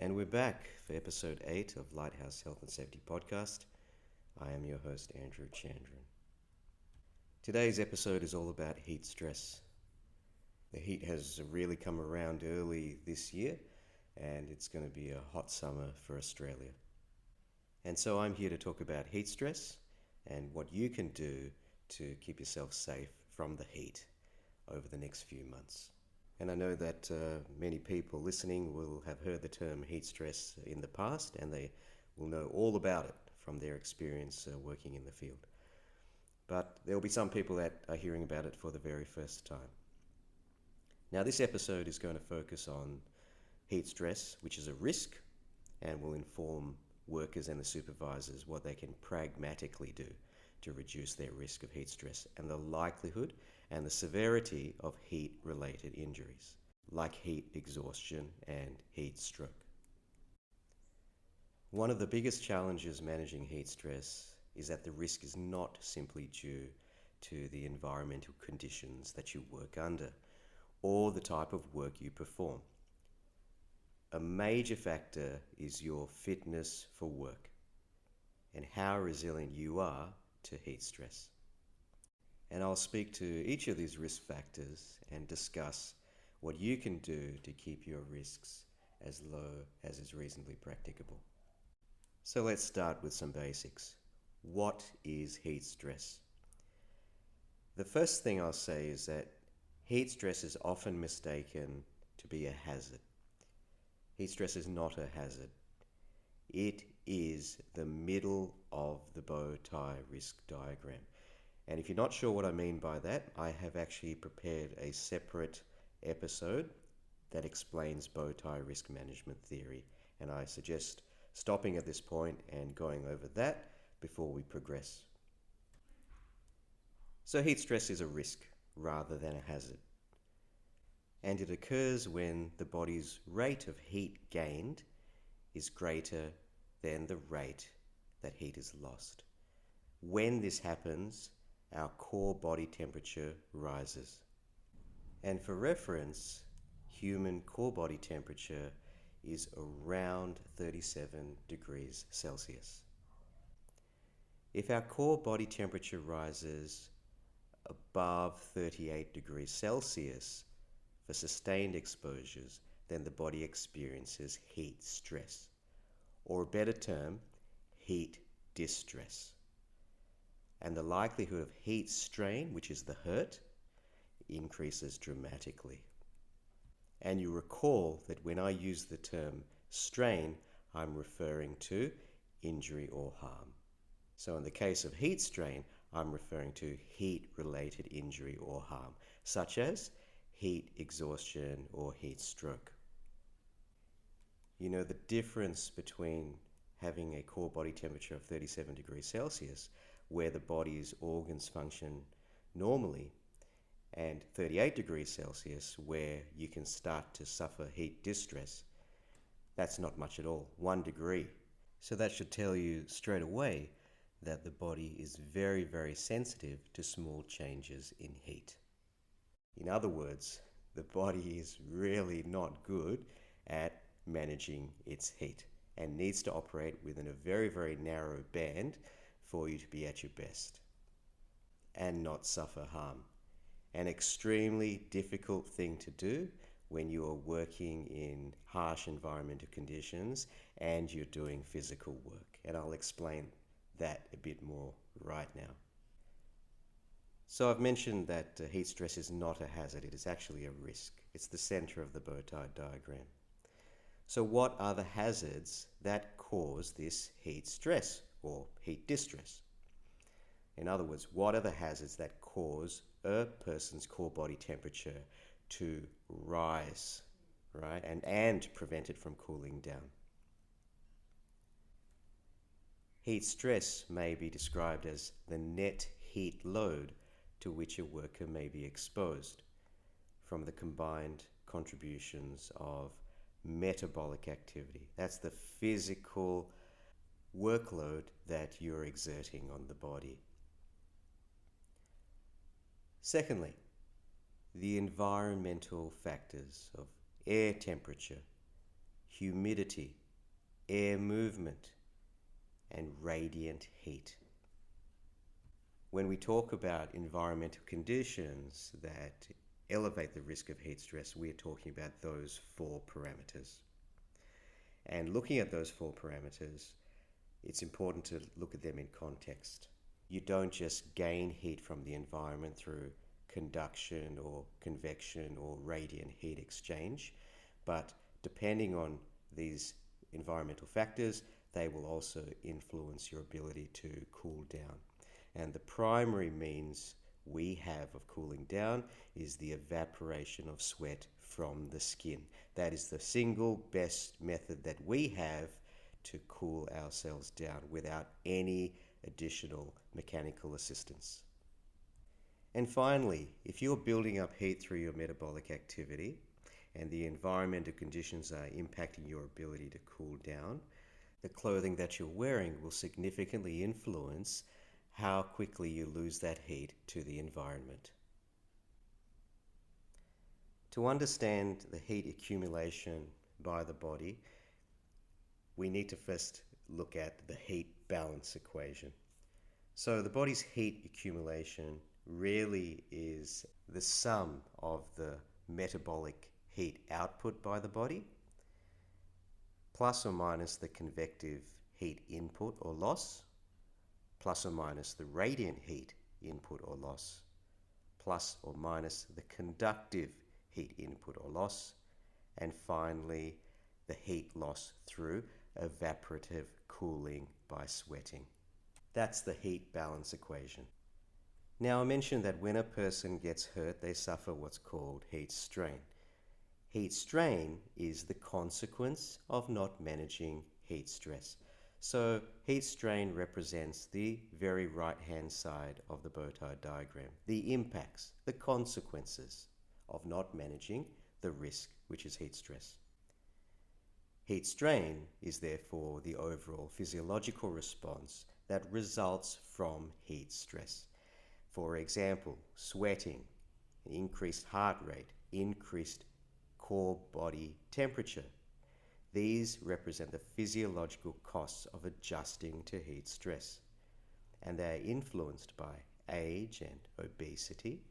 And we're back for episode 8 of Lighthouse Health and Safety Podcast. I am your host, Andrew Chandran. Today's episode is all about heat stress. The heat has really come around early this year, and it's going to be a hot summer for Australia. And so I'm here to talk about heat stress and what you can do to keep yourself safe from the heat over the next few months. And I know that many people listening will have heard the term heat stress in the past, and they will know all about it from their experience working in the field. But there will be some people that are hearing about it for the very first time. Now, this episode is going to focus on heat stress, which is a risk, and will inform workers and the supervisors what they can pragmatically do to reduce their risk of heat stress and the likelihood and the severity of heat-related injuries, like heat exhaustion and heat stroke. One of the biggest challenges managing heat stress is that the risk is not simply due to the environmental conditions that you work under or the type of work you perform. A major factor is your fitness for work and how resilient you are to heat stress. And I'll speak to each of these risk factors and discuss what you can do to keep your risks as low as is reasonably practicable. So let's start with some basics. What is heat stress? The first thing I'll say is that heat stress is often mistaken to be a hazard. Heat stress is not a hazard. It is the middle of the bow tie risk diagram. And if you're not sure what I mean by that, I have actually prepared a separate episode that explains bow tie risk management theory. And I suggest stopping at this point and going over that before we progress. So heat stress is a risk rather than a hazard. And it occurs when the body's rate of heat gained is greater than the rate that heat is lost. When this happens, our core body temperature rises. And for reference, human core body temperature is around 37 degrees Celsius. If our core body temperature rises above 38 degrees Celsius for sustained exposures, then the body experiences heat stress, or a better term, heat distress. And the likelihood of heat strain, which is the hurt, increases dramatically. And you recall that when I use the term strain, I'm referring to injury or harm. So in the case of heat strain, I'm referring to heat-related injury or harm, such as heat exhaustion or heat stroke. You know, the difference between having a core body temperature of 37 degrees Celsius, where the body's organs function normally, and 38 degrees Celsius, where you can start to suffer heat distress, that's not much at all, 1 degree. So that should tell you straight away that the body is very, very sensitive to small changes in heat. In other words, the body is really not good at managing its heat and needs to operate within a very, very narrow band for you to be at your best and not suffer harm. An extremely difficult thing to do when you are working in harsh environmental conditions and you're doing physical work. And I'll explain that a bit more right now. So I've mentioned that heat stress is not a hazard, it is actually a risk. It's the center of the bow tie diagram. So what are the hazards that cause this heat stress or heat distress? In other words, what are the hazards that cause a person's core body temperature to rise, right? And prevent it from cooling down. Heat stress may be described as the net heat load to which a worker may be exposed from the combined contributions of metabolic activity. That's the physical workload that you're exerting on the body. Secondly, the environmental factors of air temperature, humidity, air movement, and radiant heat. When we talk about environmental conditions that elevate the risk of heat stress, we're talking about those 4 parameters. And looking at those 4 parameters, it's important to look at them in context. You don't just gain heat from the environment through conduction or convection or radiant heat exchange, but depending on these environmental factors, they will also influence your ability to cool down. And the primary means we have of cooling down is the evaporation of sweat from the skin. That is the single best method that we have to cool ourselves down without any additional mechanical assistance. And finally, if you're building up heat through your metabolic activity and the environmental conditions are impacting your ability to cool down, the clothing that you're wearing will significantly influence how quickly you lose that heat to the environment. To understand the heat accumulation by the body, we need to first look at the heat balance equation. So the body's heat accumulation really is the sum of the metabolic heat output by the body plus or minus the convective heat input or loss, plus or minus the radiant heat input or loss, plus or minus the conductive heat input or loss, and finally the heat loss through evaporative cooling by sweating. That's the heat balance equation. Now, I mentioned that when a person gets hurt, they suffer what's called heat strain. Heat strain is the consequence of not managing heat stress. So heat strain represents the very right-hand side of the bow tie diagram, the impacts, the consequences of not managing the risk, which is heat stress. Heat strain is therefore the overall physiological response that results from heat stress. For example, sweating, increased heart rate, increased core body temperature. These represent the physiological costs of adjusting to heat stress, and they are influenced by age and obesity,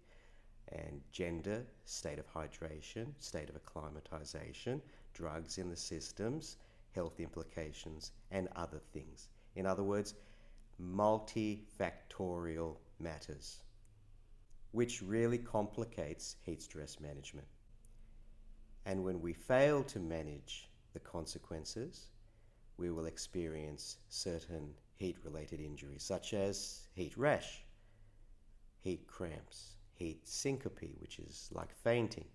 and gender, state of hydration, state of acclimatization, drugs in the systems, health implications, and other things. In other words, multifactorial matters, which really complicates heat stress management. And when we fail to manage the consequences, we will experience certain heat-related injuries, such as heat rash, heat cramps, heat syncope, which is like fainting,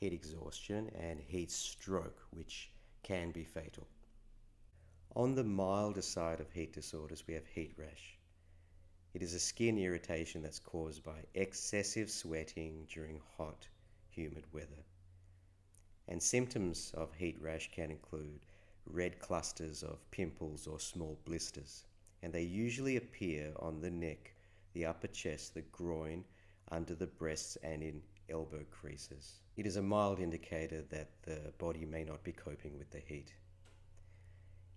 heat exhaustion, and heat stroke, which can be fatal. On the milder side of heat disorders, we have heat rash. It is a skin irritation that's caused by excessive sweating during hot, humid weather. And symptoms of heat rash can include red clusters of pimples or small blisters, and they usually appear on the neck, the upper chest, the groin, under the breasts, and in elbow creases. It is a mild indicator that the body may not be coping with the heat.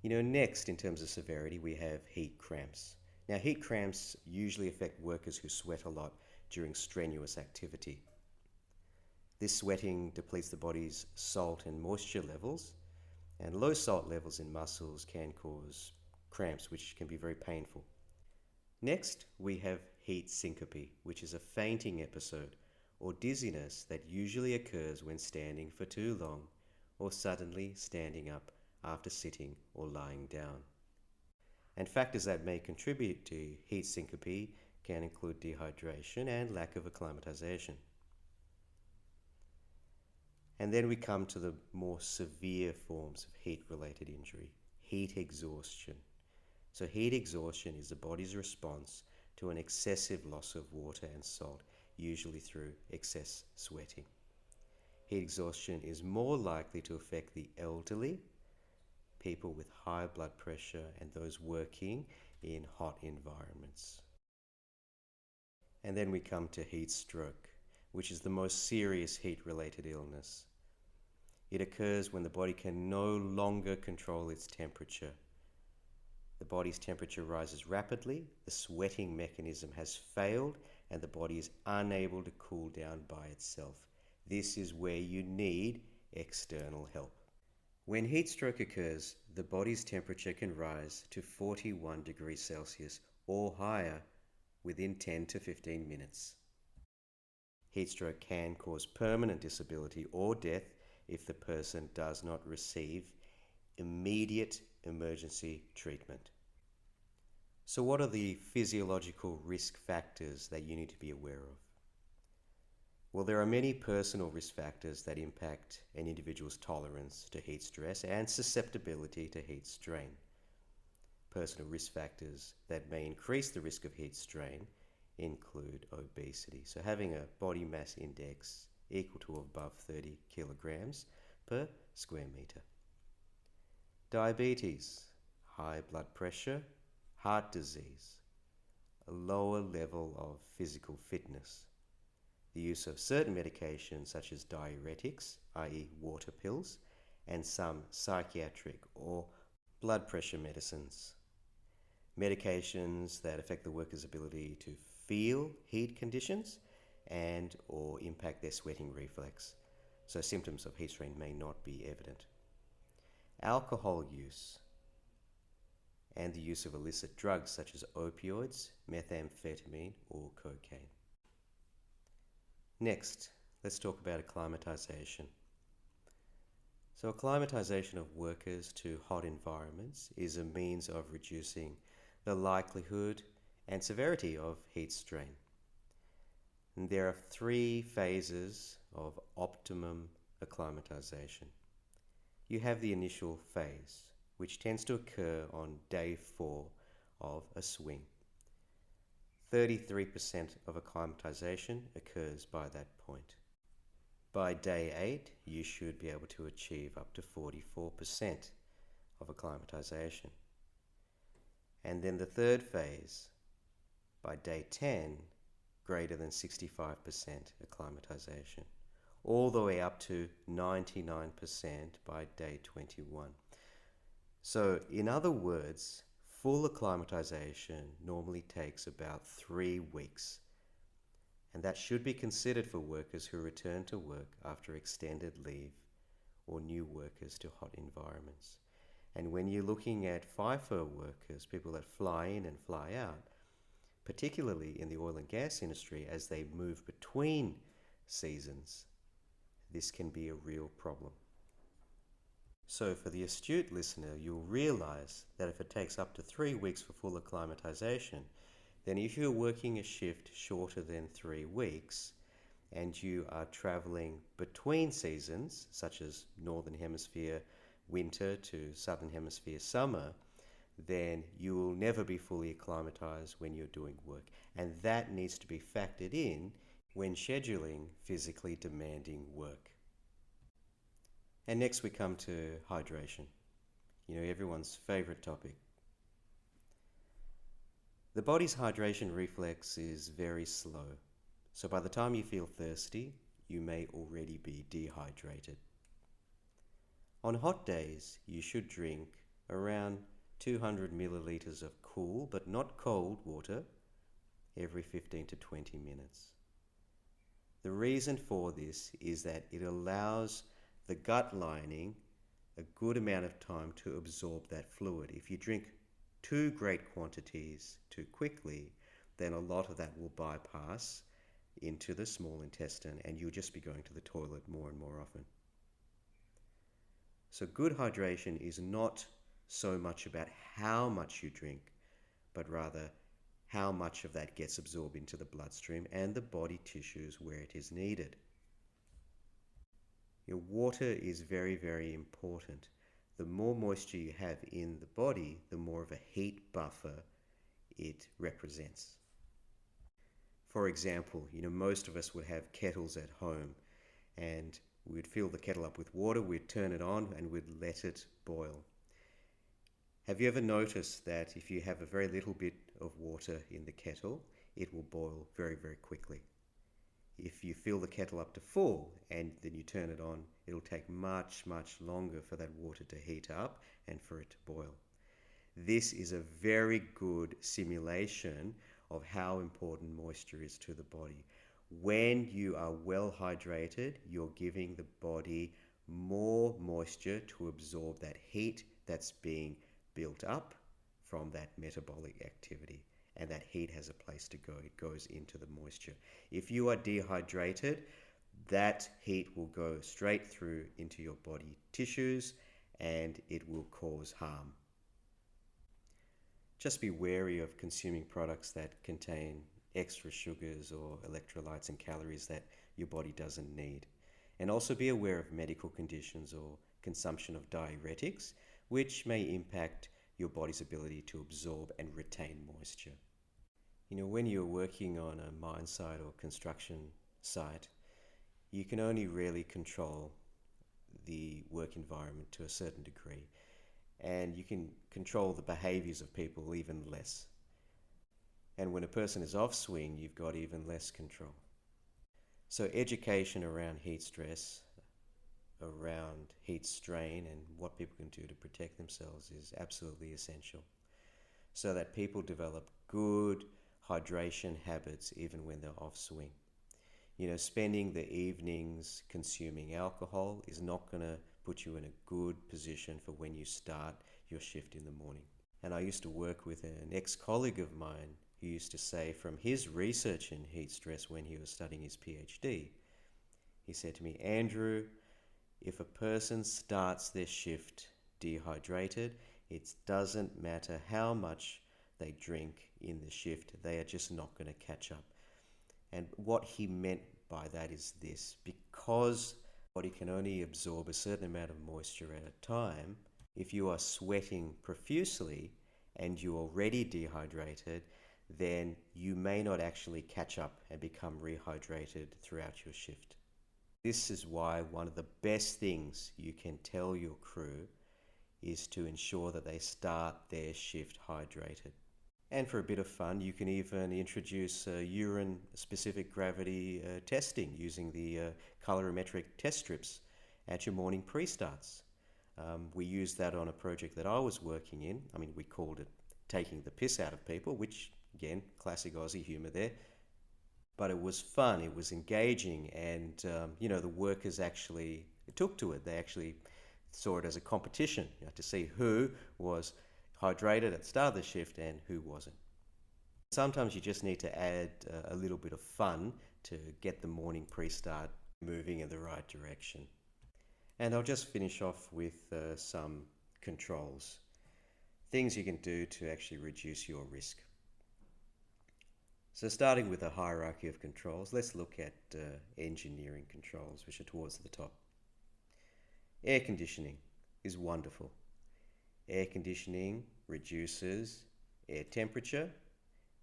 Next in terms of severity, we have heat cramps. Now, heat cramps usually affect workers who sweat a lot during strenuous activity. This sweating depletes the body's salt and moisture levels, and low salt levels in muscles can cause cramps, which can be very painful. Next, we have heat syncope, which is a fainting episode or dizziness that usually occurs when standing for too long or suddenly standing up after sitting or lying down. And factors that may contribute to heat syncope can include dehydration and lack of acclimatization. And then we come to the more severe forms of heat-related injury, heat exhaustion. So heat exhaustion is the body's response to an excessive loss of water and salt, usually through excess sweating. Heat exhaustion is more likely to affect the elderly, people with high blood pressure, and those working in hot environments. And then we come to heat stroke, which is the most serious heat-related illness. It occurs when the body can no longer control its temperature. The body's temperature rises rapidly, the sweating mechanism has failed, and the body is unable to cool down by itself. This is where you need external help. When heat stroke occurs, the body's temperature can rise to 41 degrees Celsius or higher within 10 to 15 minutes. Heat stroke can cause permanent disability or death if the person does not receive immediate emergency treatment. So what are the physiological risk factors that you need to be aware of? Well, there are many personal risk factors that impact an individual's tolerance to heat stress and susceptibility to heat strain. Personal risk factors that may increase the risk of heat strain include obesity. So having a body mass index equal to or above 30 kilograms per square meter. Diabetes, high blood pressure, heart disease, a lower level of physical fitness, the use of certain medications such as diuretics, i.e. water pills, and some psychiatric or blood pressure medicines. Medications that affect the worker's ability to feel heat conditions and or impact their sweating reflex, so symptoms of heat strain may not be evident. Alcohol use and the use of illicit drugs such as opioids, methamphetamine or cocaine. Next, let's talk about acclimatization. So acclimatization of workers to hot environments is a means of reducing the likelihood and severity of heat strain. And there are 3 phases of optimum acclimatization. You have the initial phase, which tends to occur on day 4 of a swing. 33% of acclimatization occurs by that point. By day 8, you should be able to achieve up to 44% of acclimatization. And then the third phase, by day 10, greater than 65% acclimatization, all the way up to 99% by day 21. So in other words, full acclimatization normally takes about 3 weeks, and that should be considered for workers who return to work after extended leave or new workers to hot environments. And when you're looking at FIFO workers, people that fly in and fly out, particularly in the oil and gas industry, as they move between seasons, this can be a real problem. So for the astute listener, you'll realize that if it takes up to 3 weeks for full acclimatization, then if you're working a shift shorter than 3 weeks and you are traveling between seasons, such as Northern Hemisphere winter to Southern Hemisphere summer, then you will never be fully acclimatized when you're doing work. And that needs to be factored in when scheduling physically demanding work. And next we come to hydration. Everyone's favorite topic. The body's hydration reflex is very slow. So by the time you feel thirsty, you may already be dehydrated. On hot days, you should drink around 200 milliliters of cool but not cold water every 15 to 20 minutes. The reason for this is that it allows the gut lining a good amount of time to absorb that fluid. If you drink too great quantities too quickly, then a lot of that will bypass into the small intestine and you'll just be going to the toilet more and more often. So good hydration is not so much about how much you drink, but rather how much of that gets absorbed into the bloodstream and the body tissues where it is needed. Your water is very, very important. The more moisture you have in the body, the more of a heat buffer it represents. For example, most of us would have kettles at home and we'd fill the kettle up with water, we'd turn it on and we'd let it boil. Have you ever noticed that if you have a very little bit of water in the kettle, it will boil very, very quickly? If you fill the kettle up to full and then you turn it on, it'll take much, much longer for that water to heat up and for it to boil. This is a very good simulation of how important moisture is to the body. When you are well hydrated, you're giving the body more moisture to absorb that heat that's being built up from that metabolic activity. And that heat has a place to go. It goes into the moisture. If you are dehydrated, that heat will go straight through into your body tissues and it will cause harm. Just be wary of consuming products that contain extra sugars or electrolytes and calories that your body doesn't need. And also be aware of medical conditions or consumption of diuretics, which may impact your body's ability to absorb and retain moisture. You know, when you're working on a mine site or construction site, you can only really control the work environment to a certain degree, and you can control the behaviors of people even less. And when a person is off swing, you've got even less control. So education around heat stress, around heat strain, and what people can do to protect themselves is absolutely essential, so that people develop good hydration habits even when they're off swing. You know, spending the evenings consuming alcohol is not going to put you in a good position for when you start your shift in the morning. And I used to work with an ex-colleague of mine who used to say, from his research in heat stress when he was studying his PhD, he said to me, Andrew, if a person starts their shift dehydrated, it doesn't matter how much they drink in the shift, they are just not going to catch up. And what he meant by that is this: because the body can only absorb a certain amount of moisture at a time, if you are sweating profusely and you're already dehydrated, then you may not actually catch up and become rehydrated throughout your shift. This is why one of the best things you can tell your crew is to ensure that they start their shift hydrated. And for a bit of fun, you can even introduce urine-specific gravity testing using the colorimetric test strips at your morning pre-starts. We used that on a project that I was working in. I mean, we called it taking the piss out of people, which, again, classic Aussie humour there. But it was fun, it was engaging, and you know, the workers actually took to it. They actually saw it as a competition, you know, to see who was hydrated at the start of the shift and who wasn't. Sometimes you just need to add a little bit of fun to get the morning pre-start moving in the right direction. And I'll just finish off with some controls. Things you can do to actually reduce your risk. So starting with a hierarchy of controls, let's look at engineering controls, which are towards the top. Air conditioning is wonderful. Air conditioning reduces air temperature,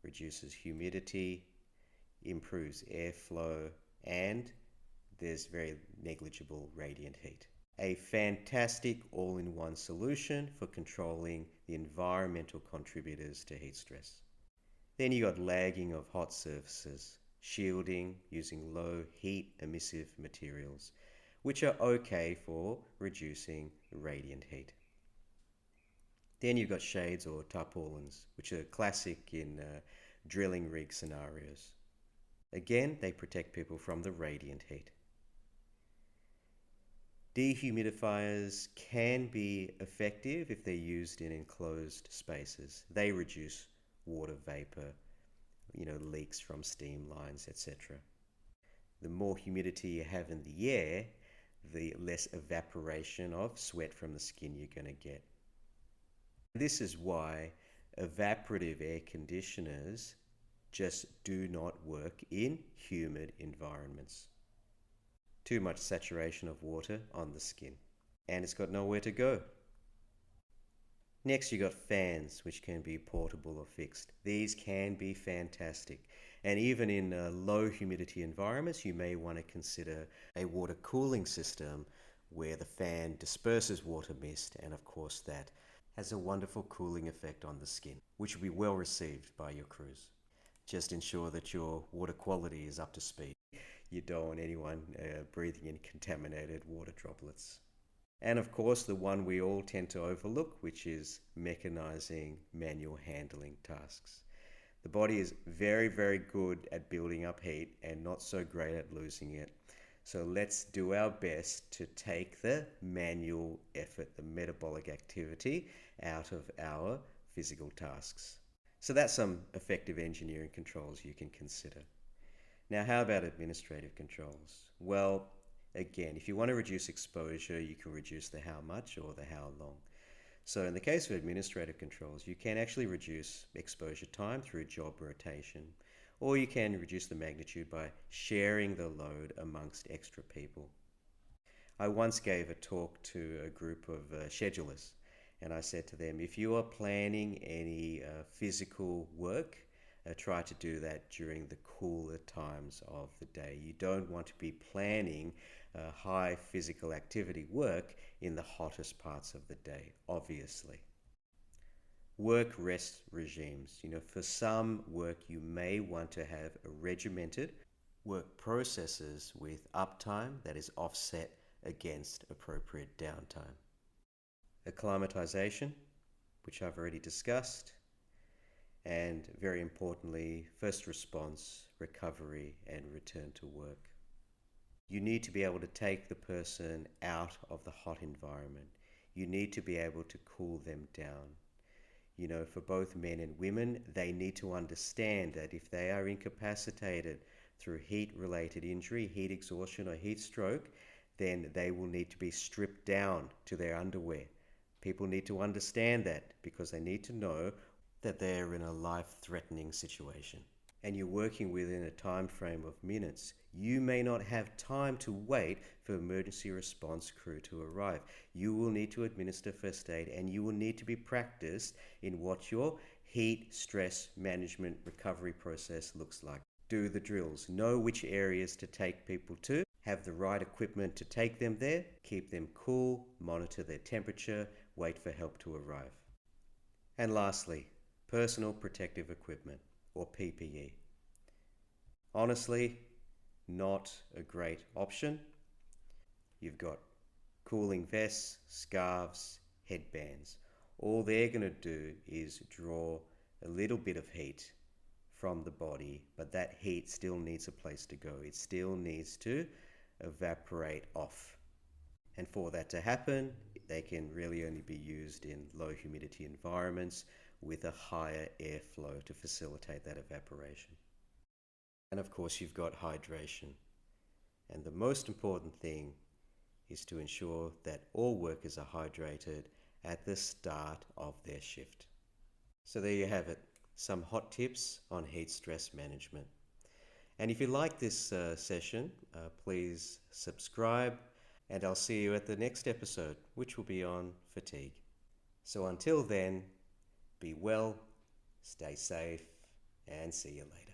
reduces humidity, improves airflow, and there's very negligible radiant heat. A fantastic all-in-one solution for controlling the environmental contributors to heat stress. Then you got lagging of hot surfaces, shielding using low heat emissive materials, which are okay for reducing radiant heat. Then you've got shades or tarpaulins, which are classic in drilling rig scenarios. Again, they protect people from the radiant heat. Dehumidifiers can be effective if they're used in enclosed spaces. They reduce water vapor, you know, leaks from steam lines, etc. The more humidity you have in the air, the less evaporation of sweat from the skin you're going to get. This is why evaporative air conditioners just do not work in humid environments. Too much saturation of water on the skin, and it's got nowhere to go. Next, you got fans, which can be portable or fixed. These can be fantastic, and even in low humidity environments, you may want to consider a water cooling system where the fan disperses water mist, and of course that has a wonderful cooling effect on the skin, which will be well received by your crews. Just ensure that your water quality is up to speed. You don't want anyone breathing in contaminated water droplets. And of course, the one we all tend to overlook, which is mechanizing manual handling tasks. The body is very, very good at building up heat and not so great at losing it. So let's do our best to take the manual effort, the metabolic activity, out of our physical tasks. So that's some effective engineering controls you can consider. Now, how about administrative controls? Well, again, if you want to reduce exposure, you can reduce the how much or the how long. So in the case of administrative controls, you can actually reduce exposure time through job rotation, or you can reduce the magnitude by sharing the load amongst extra people. I once gave a talk to a group of schedulers, and I said to them, if you are planning any physical work, try to do that during the cooler times of the day. You don't want to be planning high physical activity work in the hottest parts of the day, obviously. Work rest regimes. For some work, you may want to have a regimented work processes with uptime that is offset against appropriate downtime. Acclimatization, which I've already discussed. And very importantly, first response, recovery, and return to work. You need to be able to take the person out of the hot environment. You need to be able to cool them down. For both men and women, they need to understand that if they are incapacitated through heat-related injury, heat exhaustion, or heat stroke, then they will need to be stripped down to their underwear. People need to understand that because they need to know that they're in a life-threatening situation. And you're working within a time frame of minutes. You may not have time to wait for emergency response crew to arrive. You will need to administer first aid, and you will need to be practiced in what your heat stress management recovery process looks like. Do the drills. Know which areas to take people to. Have the right equipment to take them there. Keep them cool. Monitor their temperature. Wait for help to arrive. And lastly, personal protective equipment, or PPE. Honestly, not a great option. You've got cooling vests, scarves, headbands. All they're going to do is draw a little bit of heat from the body, but that heat still needs a place to go. It still needs to evaporate off. And for that to happen, they can really only be used in low humidity environments with a higher airflow to facilitate that evaporation. And of course, you've got hydration. And the most important thing is to ensure that all workers are hydrated at the start of their shift. So there you have it, some hot tips on heat stress management. And if you like this session, please subscribe, and I'll see you at the next episode, which will be on fatigue. So until then, be well, stay safe, and see you later.